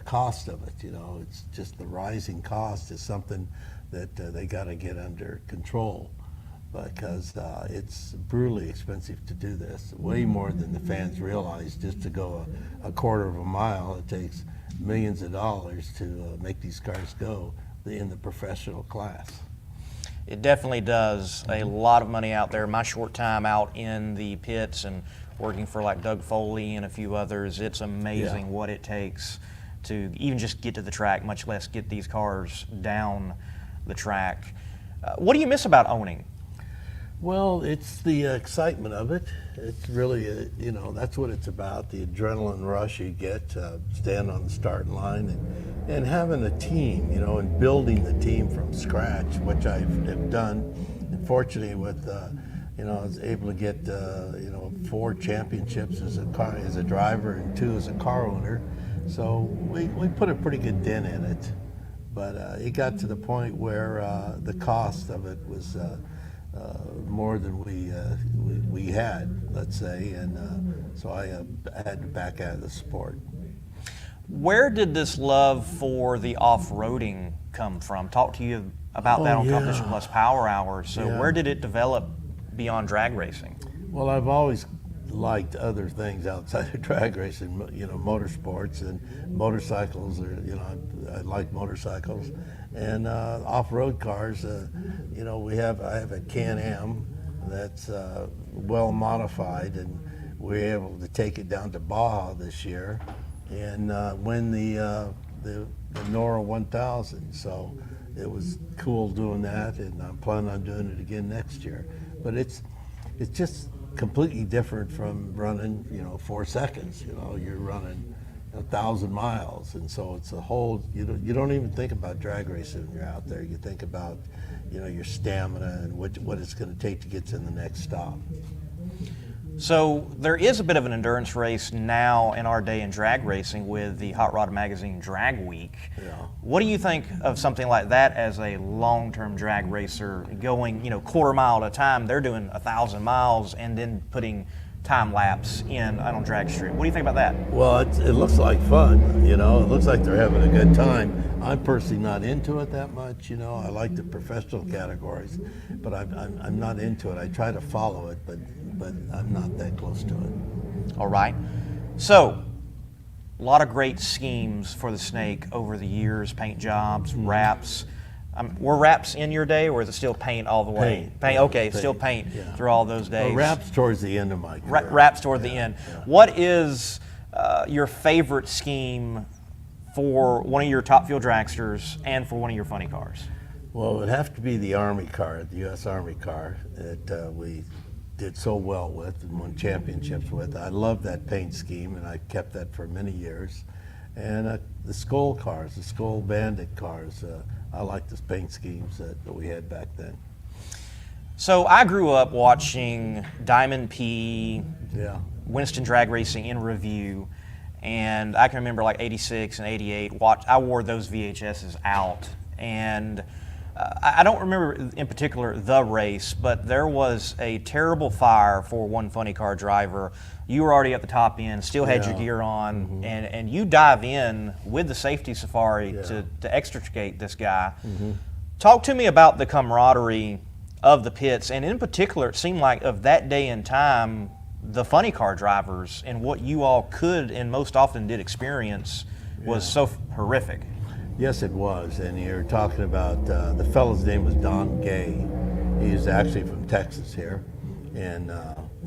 cost of it. It's just the rising cost is something that they got to get under control, because it's brutally expensive to do this, way more than the fans realize. Just to go a quarter of a mile, it takes millions of dollars to make these cars go in the professional class. It definitely does. A lot of money out there. My short time out in the pits and working for like Doug Foley and a few others, it's amazing what it takes to even just get to the track, much less get these cars down the track. What do you miss about owning? Well, it's the excitement of it. It's really, that's what it's about, the adrenaline rush you get, standing on the starting line and having a team, and building the team from scratch, which I have done. And fortunately with, I was able to get, 4 championships as a driver and 2 as a car owner. So we put a pretty good dent in it. But it got to the point where the cost of it was more than we had, let's say, and so I had to back out of the sport. Where did this love for the off-roading come from? Talk to you about that on Competition Plus Power Hour. So where did it develop beyond drag racing? Well, I've always liked other things outside of drag racing, motorsports and motorcycles, or I like motorcycles and off-road cars. I have a Can-Am that's well modified, and we're able to take it down to Baja this year and win the Nora 1000. So it was cool doing that, and I'm planning on doing it again next year. But it's just completely different from running 4 seconds. You're running 1,000 miles, and so it's a whole, you don't even think about drag racing when you're out there. You think about your stamina and what it's going to take to get to the next stop. So there is a bit of an endurance race now in our day in drag racing with the Hot Rod Magazine Drag Week. Yeah. What do you think of something like that as a long-term drag racer going, quarter mile at a time? They're doing 1,000 miles and then putting time lapse in on drag strip. What do you think about that? Well, it looks like fun. It looks like they're having a good time. I'm personally not into it that much. I like the professional categories, but I'm not into it. I try to follow it, but I'm not that close to it. All right. So, a lot of great schemes for the Snake over the years, paint jobs, wraps. Were wraps in your day, or is it still paint all the way? Paint. Okay, still paint through all those days. Well, wraps towards the end of my career. Wraps toward the end. Yeah. What is your favorite scheme for one of your top fuel dragsters and for one of your funny cars? Well, it would have to be the Army car, the U.S. Army car that we did so well with and won championships with. I love that paint scheme, and I kept that for many years. And the Skull cars, the Skull Bandit cars, I like the paint schemes that we had back then. So I grew up watching Diamond P, Yeah. Winston Drag Racing in review, and I can remember like 86 and 88, I wore those VHSs out, and I don't remember in particular the race, but there was a terrible fire for one funny car driver. You were already at the top end, still had your gear on, and you dive in with the safety safari to extricate this guy. Talk to me about the camaraderie of the pits, and in particular, it seemed like of that day and time, the funny car drivers and what you all could and most often did experience was so horrific. Yes, it was. And you're talking about the fellow's name was Don Gay. He's actually from Texas here, in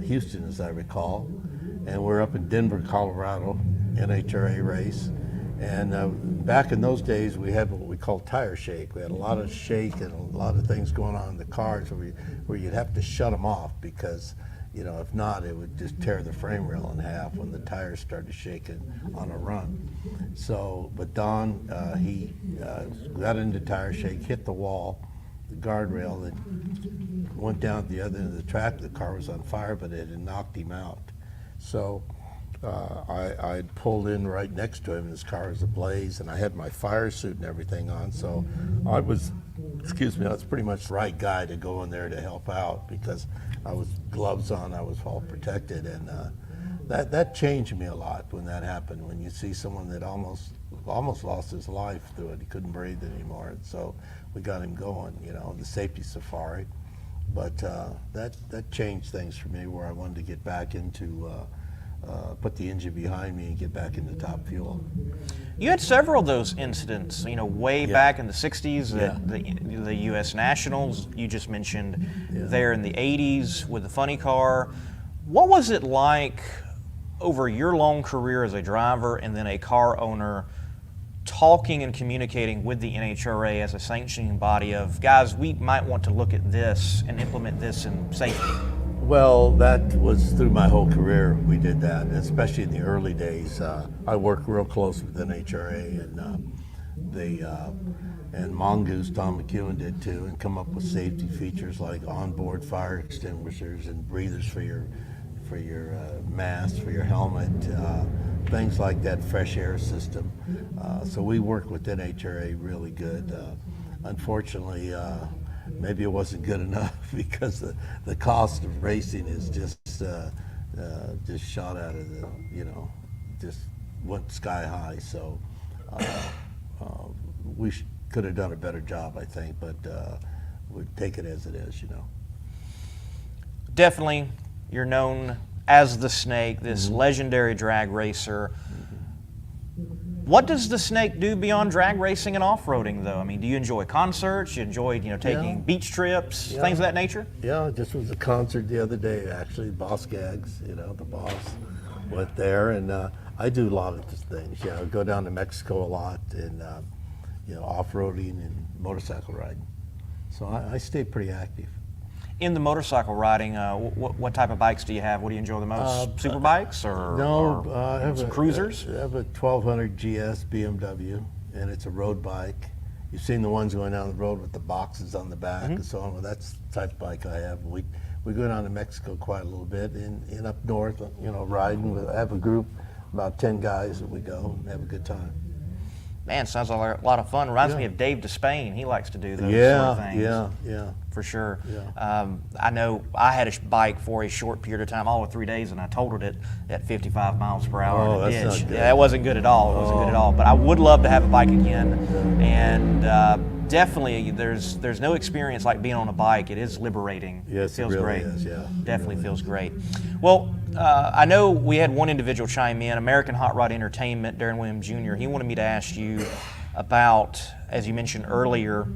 Houston, as I recall. And we're up in Denver, Colorado, NHRA race. And back in those days, we had what we called tire shake. We had a lot of shake and a lot of things going on in the cars where you'd have to shut them off because, you know, if not, it would just tear the frame rail in half when the tires started shaking on a run. So, but Don, he got into tire shake, hit the wall, the guardrail, and went down at the other end of the track. The car was on fire, but it had knocked him out. So I pulled in right next to him, and his car was ablaze, and I had my fire suit and everything on. So I was pretty much the right guy to go in there to help out because I was gloves on, I was all protected, and that changed me a lot when that happened. When you see someone that almost lost his life through it, he couldn't breathe anymore, and so we got him going, you know, the safety safari. But that changed things for me, where I wanted to get back into put the engine behind me and get back into top fuel. You had several of those incidents, you know, way back in the 60s, the U.S. Nationals, you just mentioned there in the 80s with the funny car. What was it like over your long career as a driver and then a car owner, talking and communicating with the NHRA as a sanctioning body of, guys, we might want to look at this and implement this in safety? Well, that was through my whole career. We did that, especially in the early days. I worked real close with NHRA, and Mongoose, Tom McEwen did too, and come up with safety features like onboard fire extinguishers and breathers for your mask, for your helmet, things like that, fresh air system. So we worked with NHRA really good. Unfortunately, maybe it wasn't good enough because the cost of racing is just shot out of the, you know, just went sky high. So we could have done a better job, I think, but we'd take it as it is, you know. Definitely, you're known as the Snake, this legendary drag racer. What does the Snake do beyond drag racing and off-roading, though? I mean, do you enjoy concerts? You enjoy, you know, taking beach trips, things of that nature? Yeah, just was a concert the other day, actually. Boss Gags, you know, the boss went there, and I do a lot of things. Yeah, I go down to Mexico a lot, and you know, off-roading and motorcycle riding. So I stay pretty active. In the motorcycle riding, what type of bikes do you have? What do you enjoy the most? Super bikes or I have some cruisers? I have a 1200 GS BMW, and it's a road bike. You've seen the ones going down the road with the boxes on the back and so on. Well, that's the type of bike I have. We go down to Mexico quite a little bit, and up north, you know, riding. I have a group, about 10 guys that we go and have a good time. Man, sounds like a lot of fun. Reminds me of Dave Despain. He likes to do those sort of things. Yeah. For sure. Yeah. I know I had a bike for a short period of time, all of 3 days, and I totaled it at 55 miles per hour in a ditch. That's not good. Yeah, that wasn't good at all. It wasn't good at all. But I would love to have a bike again. And definitely, there's no experience like being on a bike. It is liberating. Yes, it feels it really great. is, yeah. Definitely feels great. Well, I know we had one individual chime in, American Hot Rod Entertainment, Darren Williams Jr. He wanted me to ask you about, as you mentioned earlier,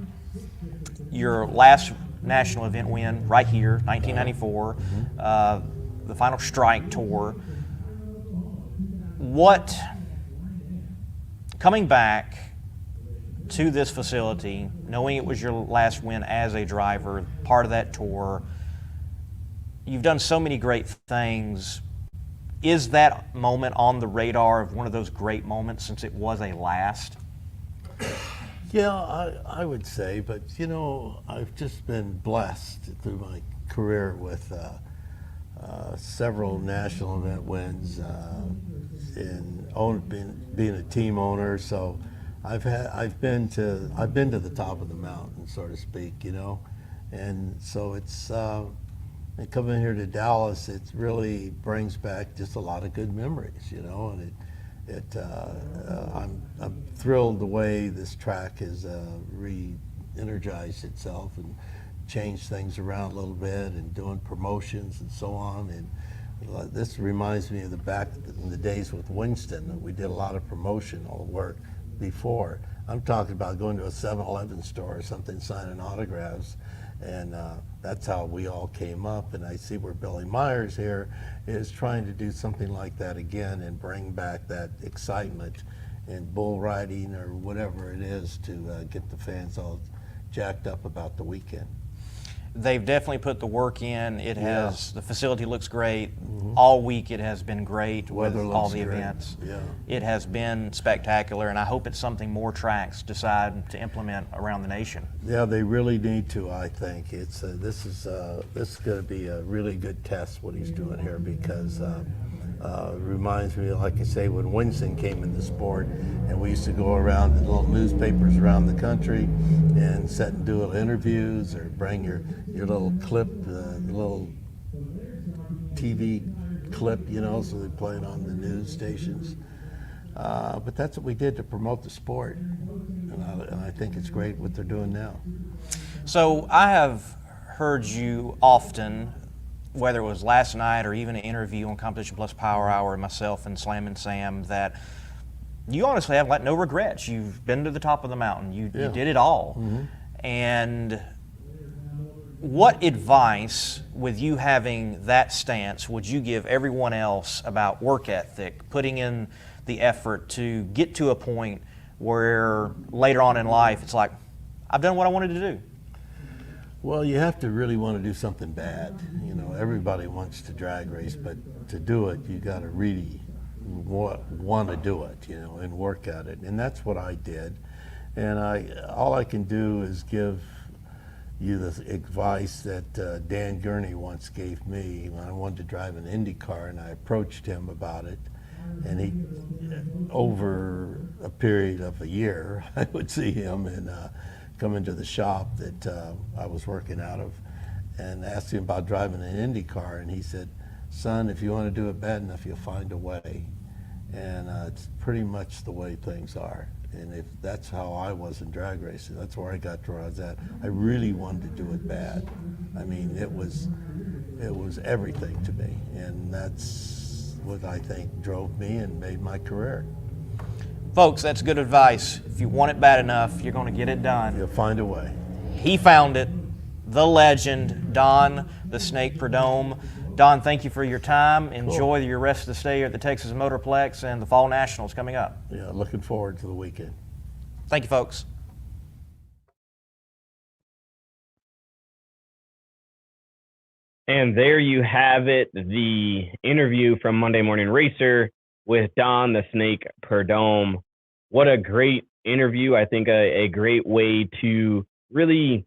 your last national event win right here, 1994, the Final Strike Tour. coming back to this facility, knowing it was your last win as a driver, part of that tour, you've done so many great things. Is that moment on the radar of one of those great moments since it was a last? Yeah, I would say, but you know, I've just been blessed through my career with several national event wins and being a team owner. So I've been to the top of the mountain, so to speak, you know, and so it's and coming here to Dallas, it really brings back just a lot of good memories, you know, and I'm thrilled the way this track has re-energized itself and changed things around a little bit and doing promotions and so on. And this reminds me of the back in the days with Winston. We did a lot of promotional work before. I'm talking about going to a 7-Eleven store or something, signing autographs. And that's how we all came up. And I see where Billy Myers here is trying to do something like that again and bring back that excitement in bull riding or whatever it is to get the fans all jacked up about the weekend. They've definitely put the work in. It has, the facility looks great. All week it has been great with all the events. Yeah. It has been spectacular, and I hope it's something more tracks decide to implement around the nation. Yeah, they really need to, I think. It's this is going to be a really good test what he's doing here, because it reminds me, like I say, when Winston came in the sport, and we used to go around the little newspapers around the country and sit and do little interviews or bring your little clip, little TV clip, you know, so they play it on the news stations. But that's what we did to promote the sport, and I think it's great what they're doing now. So I have heard you often, whether it was last night or even an interview on Competition Plus Power Hour, myself and Slam and Sam, that you honestly have like no regrets. You've been to the top of the mountain. You did it all. And what advice, with you having that stance, would you give everyone else about work ethic, putting in the effort to get to a point where later on in life it's like, I've done what I wanted to do? Well, you have to really want to do something bad. You know, everybody wants to drag race, but to do it, you got to really want to do it, you know, and work at it. And that's what I did. And all I can do is give you the advice that Dan Gurney once gave me when I wanted to drive an Indy car, and I approached him about it. And he, over a period of a year, I would see him and come into the shop that I was working out of and asked him about driving an Indy car. And he said, son, if you want to do it bad enough, you'll find a way. And it's pretty much the way things are. And if that's how I was in drag racing, that's where I got to where I was at. I really wanted to do it bad. I mean, it was everything to me. And that's what I think drove me and made my career. Folks, that's good advice. If you want it bad enough, you're going to get it done. You'll find a way. He found it. The legend, Don the Snake Prudhomme. Don, thank you for your time. Enjoy your rest of the stay here at the Texas Motorplex and the Fall Nationals coming up. Yeah, looking forward to the weekend. Thank you, folks. And there you have it, the interview from Monday Morning Racer with Don the Snake Prudhomme. What a great interview. I think a great way to really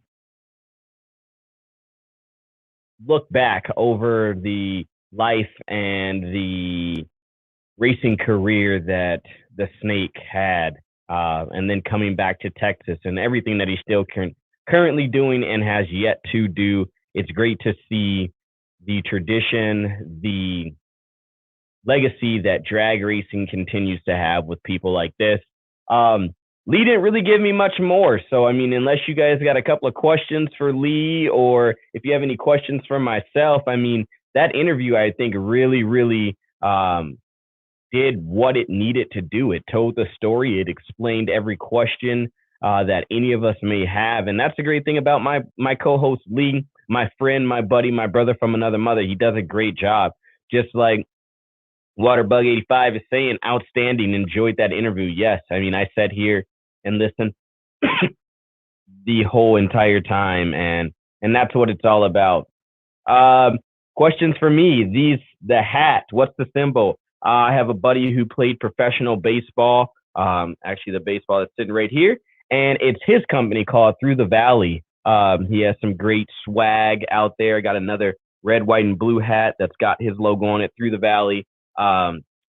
look back over the life and the racing career that the Snake had, and then coming back to Texas and everything that he's still currently doing and has yet to do. It's great to see the tradition, the legacy that drag racing continues to have with people like this. Lee didn't really give me much more. So, I mean, unless you guys got a couple of questions for Lee, or if you have any questions for myself, I mean, that interview, I think, really, really did what it needed to do. It told the story. It explained every question that any of us may have. And that's the great thing about my co-host, Lee, my friend, my buddy, my brother from another mother. He does a great job. Just like Waterbug85 is saying outstanding. Enjoyed that interview. Yes, I mean I sat here and listened the whole entire time, and that's what it's all about. Questions for me. The hat. What's the symbol? I have a buddy who played professional baseball. Actually, the baseball that's sitting right here, and it's his company called Through the Valley. He has some great swag out there. Got another red, white, and blue hat that's got his logo on it, Through the Valley.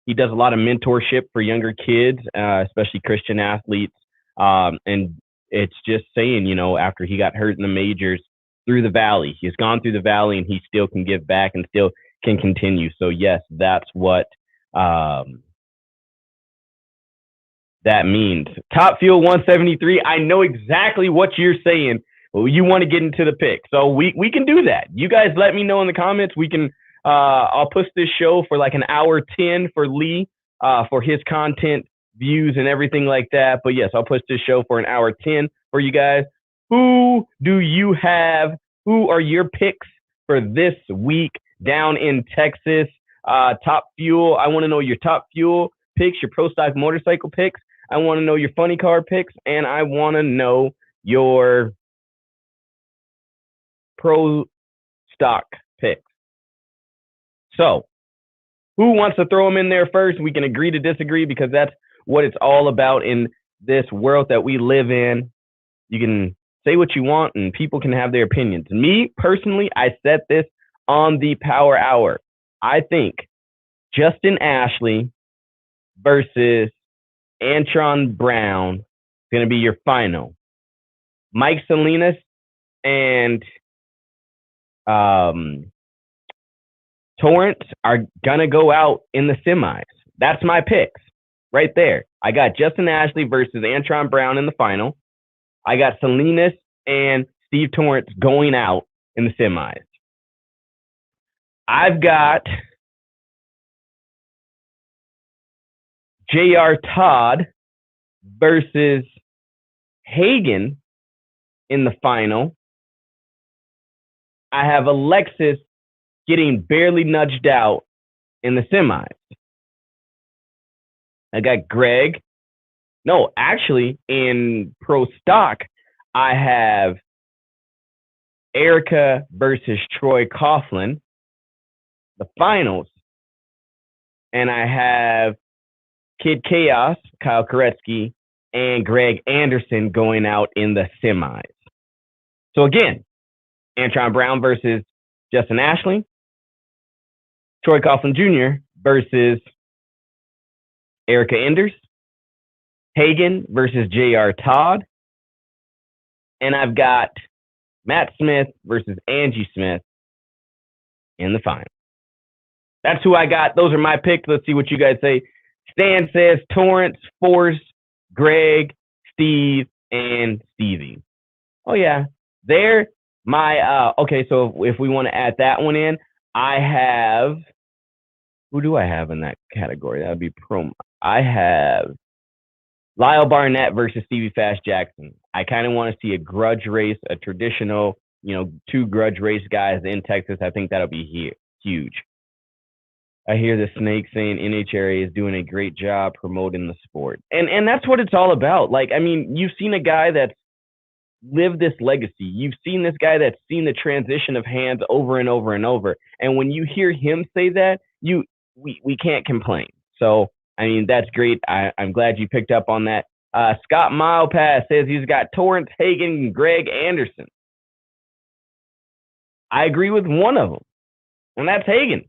He does a lot of mentorship for younger kids, especially Christian athletes. And it's just saying, after he got hurt in the majors, Through the Valley. He's gone through the valley and he still can give back and still can continue. So yes, that's what that means. Top Fuel 173. I know exactly what you're saying. Well, you want to get into the pick, so we can do that. You guys let me know in the comments. We can. I'll push this show for like an hour 10 for Lee for his content views and everything like that. But yes, I'll push this show for an hour 10 for you guys. Who do you have? Who are your picks for this week down in Texas? Top Fuel. I want to know your Top Fuel picks, your Pro Stock Motorcycle picks. I want to know your funny car picks, and I want to know your Pro Stock picks. So, who wants to throw them in there first? We can agree to disagree because that's what it's all about in this world that we live in. You can say what you want and people can have their opinions. Me, personally, I said this on the Power Hour. I think Justin Ashley versus Antron Brown is going to be your final. Mike Salinas and Torrance are going to go out in the semis. That's my picks right there. I got Justin Ashley versus Antron Brown in the final. I got Salinas and Steve Torrance going out in the semis. I've got J.R. Todd versus Hagen in the final. I have Alexis getting barely nudged out in the semis. I got Greg. No, actually, in Pro Stock, I have Erica versus Troy Coughlin, the finals. And I have Kid Chaos, Kyle Koretsky, and Greg Anderson going out in the semis. So again, Antron Brown versus Justin Ashley, Troy Coughlin Jr. versus Erica Enders, Hagen versus J.R. Todd, and I've got Matt Smith versus Angie Smith in the final. That's who I got. Those are my picks. Let's see what you guys say. Stan says Torrance, Force, Greg, Steve, and Stevie. Oh, yeah. They're my, okay, so if we want to add that one in, I have, who do I have in that category? That would be Pro. I have Lyle Barnett versus Stevie Fast Jackson. I kind of want to see a grudge race, a traditional, two grudge race guys in Texas. I think that'll be huge. I hear the Snake saying NHRA is doing a great job promoting the sport. And that's what it's all about. Like, I mean, you've seen a guy that's lived this legacy. You've seen this guy that's seen the transition of hands over and over and over. And when you hear him say that, we can't complain. So, I mean, that's great. I'm glad you picked up on that. Scott Milepass says he's got Torrance, Hagen, and Greg Anderson. I agree with one of them, and that's Hagen.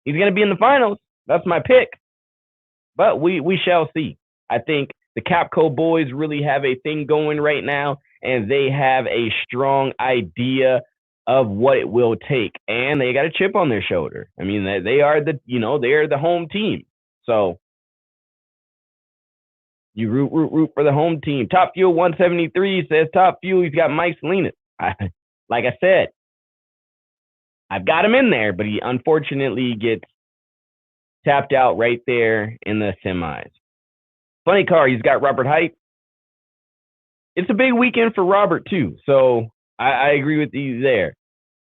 He's going to be in the finals. That's my pick. But we shall see. I think the Capco boys really have a thing going right now, and they have a strong idea of what it will take. And they got a chip on their shoulder. I mean, they are they are the home team. So you root for the home team. Top Fuel 173 says Top Fuel. He's got Mike Salinas. Like I said, I've got him in there, but he unfortunately gets tapped out right there in the semis. Funny car, he's got Robert Height. It's a big weekend for Robert, too. So I agree with you there.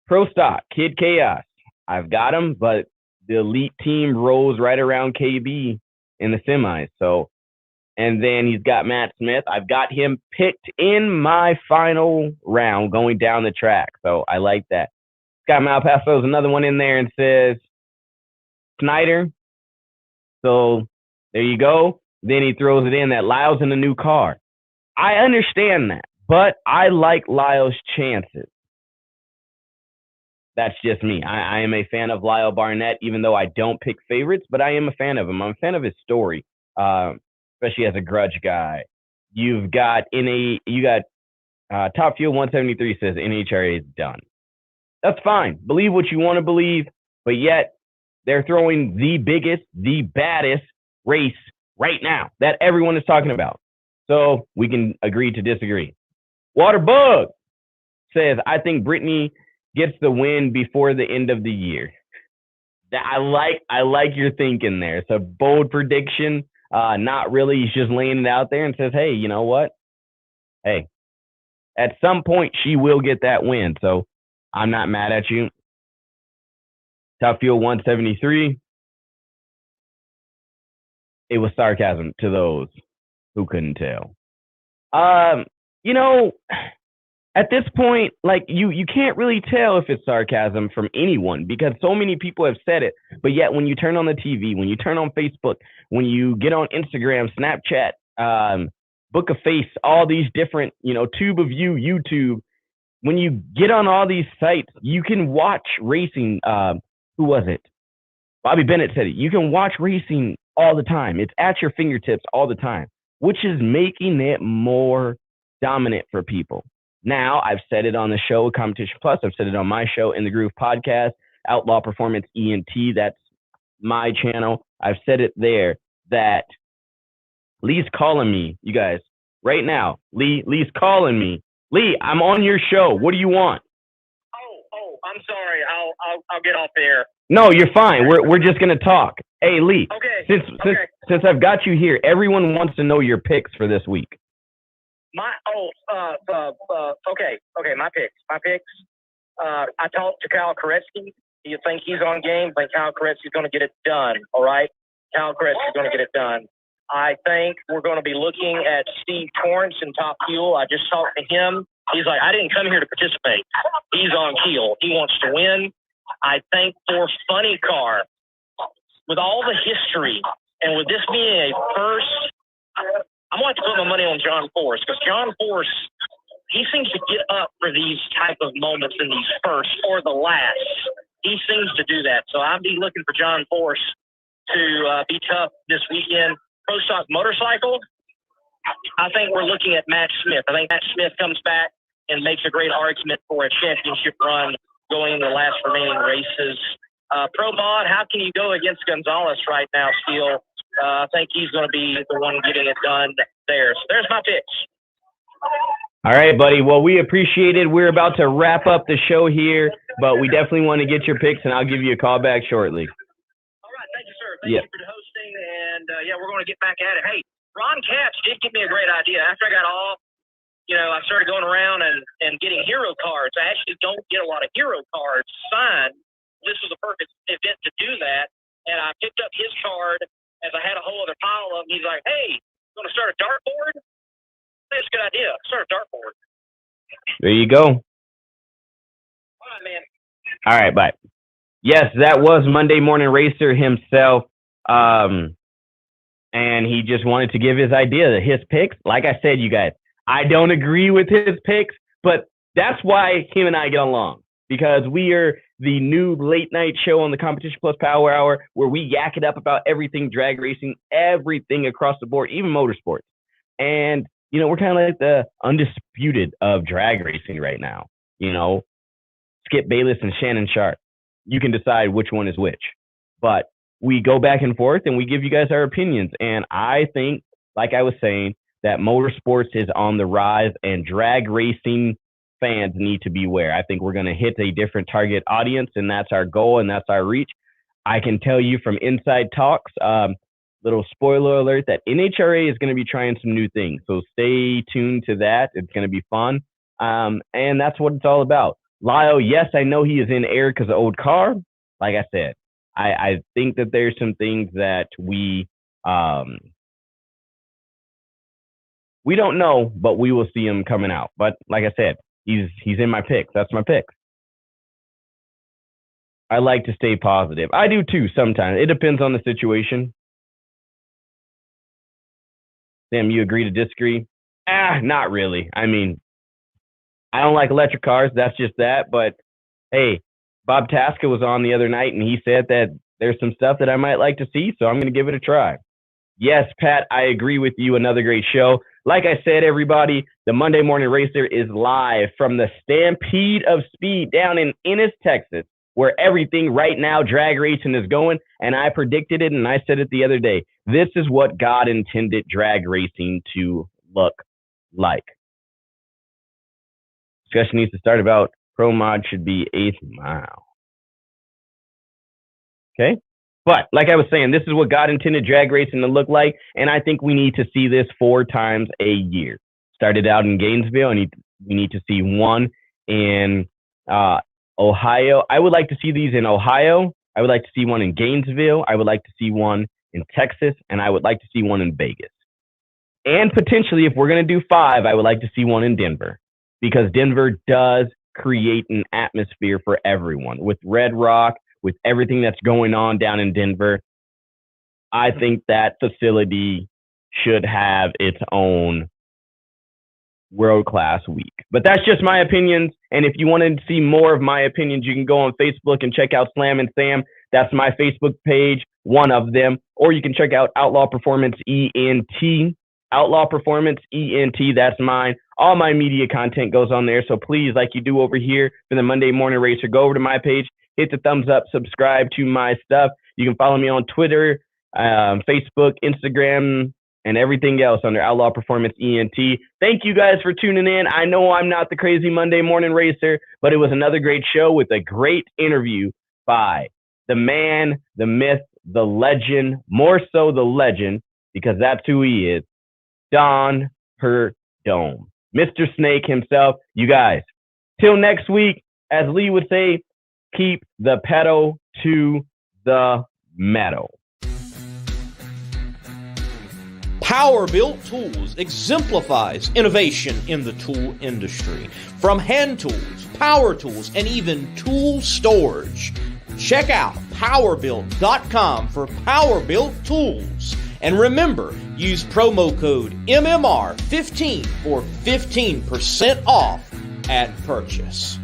Pro Stock, Kid Chaos. I've got him, but the elite team rolls right around KB in the semis. So, and then he's got Matt Smith. I've got him picked in my final round going down the track. So I like that. Scott Malpass throws another one in there and says Snyder. So there you go. Then he throws it in that Lyle's in a new car. I understand that, but I like Lyle's chances. That's just me. I am a fan of Lyle Barnett, even though I don't pick favorites, but I am a fan of him. I'm a fan of his story, especially as a grudge guy. You got Top Fuel 173 says NHRA is done. That's fine. Believe what you want to believe, but yet they're throwing the biggest, the baddest race right now that everyone is talking about. So we can agree to disagree. Waterbug says, I think Brittany gets the win before the end of the year. I like your thinking there. It's a bold prediction. Not really. He's just laying it out there and says, hey, you know what? Hey, at some point she will get that win. So I'm not mad at you. Top Fuel 173. It was sarcasm to those who couldn't tell. At this point, like you can't really tell if it's sarcasm from anyone because so many people have said it. But yet when you turn on the TV, when you turn on Facebook, when you get on Instagram, Snapchat, Book of Face, all these different, Tube of You, YouTube, when you get on all these sites, you can watch racing. Who was it? Bobby Bennett said it. You can watch racing all the time. It's at your fingertips all the time, which is making it more dominant for people. Now, I've said it on the show, Competition Plus. I've said it on my show, In the Groove podcast, Outlaw Performance ENT. That's my channel. I've said it there that Lee's calling me, you guys, right now. Lee's calling me. Lee, I'm on your show. What do you want? Oh, I'm sorry. I'll get off there. No, you're fine. We're just gonna talk. Hey, Lee. Okay. Since I've got you here, everyone wants to know your picks for this week. Okay. My picks. I talked to Kyle Koretsky. Do you think he's on game? I think Kyle Koretsky's going to get it done. All right, Kyle Koretsky's going to get it done. I think we're going to be looking at Steve Torrance in Top Fuel. I just talked to him. He's like, I didn't come here to participate. He's on keel. He wants to win. I think for Funny Car, with all the history and with this being a first, I'm going to have to put my money on John Force because John Force, he seems to get up for these type of moments in these first or the last. He seems to do that. So I'd be looking for John Force to be tough this weekend. Pro Stock Motorcycle, I think we're looking at Matt Smith. I think Matt Smith comes back and makes a great argument for a championship run going in the last remaining races. Pro Mod, how can you go against Gonzalez right now, Steele? I think he's going to be the one getting it done there. So there's my picks. All right, buddy. Well, we appreciate it. We're about to wrap up the show here, but we definitely want to get your picks, and I'll give you a call back shortly. All right. Thank you, sir. Thank you for hosting. And, we're going to get back at it. Hey, Ron Katz did give me a great idea. After I got off, I started going around and getting hero cards. I actually don't get a lot of hero cards signed. This was a perfect event to do that. And I picked up his card as I had a whole other pile of them. He's like, hey, you want to start a dartboard? That's a good idea. Start a dartboard. There you go. All right, man. All right, bye. Yes, that was Monday Morning Racer himself. And he just wanted to give his idea, his picks. Like I said, you guys, I don't agree with his picks, but that's why him and I get along. Because we are the new late night show on the Competition Plus Power Hour where we yak it up about everything drag racing, everything across the board, even motorsports. And, we're kind of like the undisputed of drag racing right now. Skip Bayless and Shannon Sharp. You can decide which one is which. But we go back and forth and we give you guys our opinions. And I think, like I was saying, that motorsports is on the rise and drag racing fans need to beware. I think we're going to hit a different target audience, and that's our goal and that's our reach. I can tell you from inside talks, little spoiler alert, that NHRA is going to be trying some new things. So stay tuned to that. It's going to be fun. And that's what it's all about. Lyle, yes, I know he is in air because of old car. Like I said, I think that there's some things that we don't know, but we will see him coming out. But like I said, he's in my picks. That's my picks. I like to stay positive. I do too sometimes. It depends on the situation. Sam, you agree to disagree? Not really. I mean, I don't like electric cars. That's just that. But hey, Bob Tasca was on the other night, and he said that there's some stuff that I might like to see, so I'm going to give it a try. Yes, Pat, I agree with you. Another great show. Like I said, everybody, the Monday Morning Racer is live from the Stampede of Speed down in Ennis, Texas, where everything right now, drag racing, is going. And I predicted it, and I said it the other day. This is what God intended drag racing to look like. Discussion needs to start about Pro Mod should be 8th mile. Okay? But like I was saying, this is what God intended drag racing to look like, and I think we need to see this 4 times a year. Started out in Gainesville, and we need to see one in Ohio. I would like to see these in Ohio. I would like to see one in Gainesville. I would like to see one in Texas, and I would like to see one in Vegas. And potentially, if we're going to do 5, I would like to see one in Denver, because Denver does create an atmosphere for everyone. With Red Rock, with everything that's going on down in Denver, I think that facility should have its own world-class week. But that's just my opinions. And if you want to see more of my opinions, you can go on Facebook and check out Slam and Sam. That's my Facebook page, one of them. Or you can check out Outlaw Performance ENT. Outlaw Performance ENT, that's mine. All my media content goes on there. So please, like you do over here for the Monday Morning Racer, go over to my page, hit the thumbs up, subscribe to my stuff. You can follow me on Twitter, Facebook, Instagram, and everything else under Outlaw Performance ENT. Thank you guys for tuning in. I know I'm not the crazy Monday Morning Racer, but it was another great show with a great interview by the man, the myth, the legend, more so the legend, because that's who he is, Don Prudhomme, Mr. Snake himself. You guys, till next week, as Lee would say, keep the pedal to the metal. Power-Built Tools exemplifies innovation in the tool industry. From hand tools, power tools, and even tool storage. Check out powerbuilt.com for Power-Built Tools. And remember, use promo code MMR15 for 15% off at purchase.